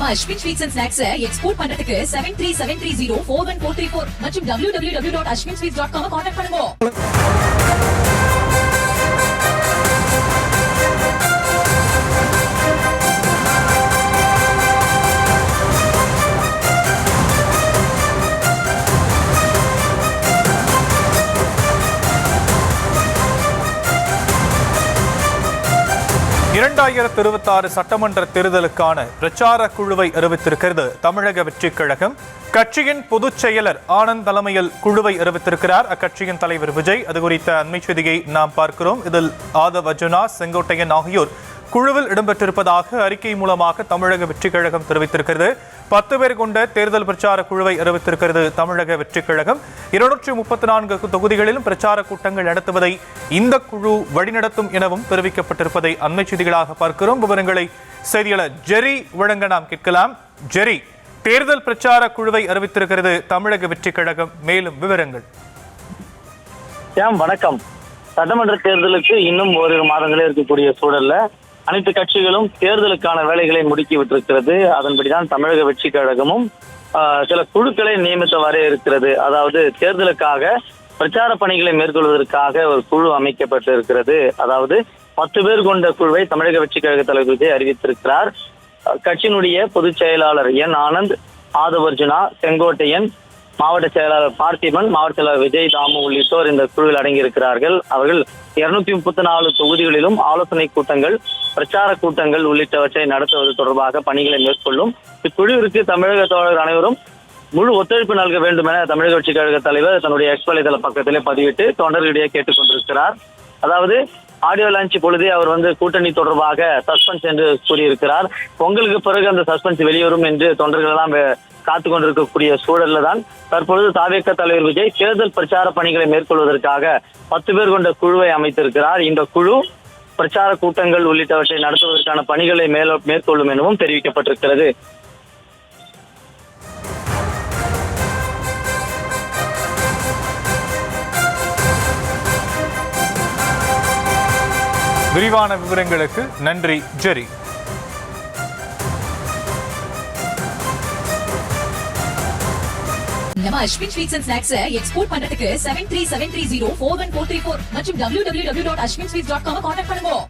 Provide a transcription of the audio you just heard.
நம்ம Ashwin sweets and snacks export பண்றதுக்கு 7373041434 மற்றும் www.ashwinsweets.com கான்டாக்ட் பண்ணுங்க. சட்டமன்ற தேர்தலுக்கான பிரச்சார குழுவை அறிவித்திருக்கிறது தமிழக வெற்றிக் கழகம். கட்சியின் பொதுச் செயலர் ஆனந்த் தலைமையில் குழுவை அறிவித்திருக்கிறார் அக்கட்சியின் தலைவர் விஜய். அது குறித்த அண்மை செய்தியை நாம் பார்க்கிறோம். இதில் ஆதவ் அர்ஜுனா, செங்கோட்டையன் ஆகியோர் குழுவில் இடம்பெற்றிருப்பதாக அறிக்கை மூலமாக தமிழக வெற்றிக் கழகம் தெரிவித்திருக்கிறது. 10 பேர் கொண்ட தேர்தல் பிரச்சார குழுவை அறிவித்திருக்கிறது தமிழக வெற்றிக் கழகம். 234 தொகுதிகளிலும் பிரச்சார கூட்டங்கள் நடத்துவதை இந்த குழு வழிநடத்தும் எனவும் தெரிவிக்கப்பட்டிருப்பதை அண்மை செய்திகளாக பார்க்கிறோம். விவரங்களை செய்தியாளர் ஜெரி வழங்க நாம் கேட்கலாம். ஜெரி, தேர்தல் பிரச்சார குழுவை அறிவித்திருக்கிறது தமிழக வெற்றிக் கழகம், மேலும் விவரங்கள். வணக்கம். சட்டமன்ற தேர்தலுக்கு இன்னும் ஓரிரு மாதங்களே இருக்கக்கூடிய சூழல்ல அனைத்து கட்சிகளும் தேர்தலுக்கான வேலைகளை முடுக்கி விட்டிருக்கிறது. அதன்படிதான் தமிழக வெற்றி கழகமும் சில குழுக்களை நியமித்தவாறே இருக்கிறது. அதாவது தேர்தலுக்காக பிரச்சார பணிகளை மேற்கொள்வதற்காக ஒரு குழு அமைக்கப்பட்டு இருக்கிறது. அதாவது 10 பேர் கொண்ட குழுவை தமிழக வெற்றி கழக தலைவர் விஜய் அறிவித்திருக்கிறார். கட்சியினுடைய பொதுச் செயலாளர் என் ஆனந்த், ஆதவ் அர்ஜுனா, செங்கோட்டையன், மாவட்ட செயலாளர் பார்த்திபன், மாவட்ட செயலாளர் விஜய் தாமு உள்ளிட்டோர் இந்த குழுவில் அடங்கியிருக்கிறார்கள். அவர்கள் 234 தொகுதிகளிலும் ஆலோசனை கூட்டங்கள், பிரச்சார கூட்டங்கள் உள்ளிட்டவற்றை நடத்துவது தொடர்பாக பணிகளை மேற்கொள்ளும். இக்குழுவிற்கு தமிழக தோழர்கள் அனைவரும் முழு ஒத்துழைப்பு நல்க வேண்டும் என தமிழக கட்சி கழக தலைவர் தன்னுடைய எக்ஸ் வலைதள பக்கத்திலே பதிவிட்டு தொண்டர்களிடையே கேட்டுக் கொண்டிருக்கிறார். அதாவது ஆடியோ லான்ச் பொழுதே அவர் கூட்டணி தொடர்பாக சஸ்பென்ஸ் என்று கூறியிருக்கிறார். பொங்கலுக்கு பிறகு அந்த சஸ்பென்ஸ் வெளிவரும் என்று தொண்டர்கள் எல்லாம் காத்து கொண்டிருக்கக்கூடிய சூழல்ல தான் தற்பொழுது தாவேக தலைவர் விஜய் தேர்தல் பிரச்சார பணிகளை மேற்கொள்வதற்காக 10 பேர் கொண்ட குழுவை அமைத்திருக்கிறார். இந்த குழு பிரச்சார கூட்டங்கள் உள்ளிட்டவற்றை நடத்துவதற்கான பணிகளை மேற்கொள்ளும் எனவும் தெரிவிக்கப்பட்டிருக்கிறது. விரிவான விவரங்களுக்கு நன்றி ஜெரி. நம்ம Ashwin sweets and snacks export பண்றதுக்கு 7373041434 மற்றும் www.ashwinsweets.com கான்டாக்ட் பண்ணுங்க.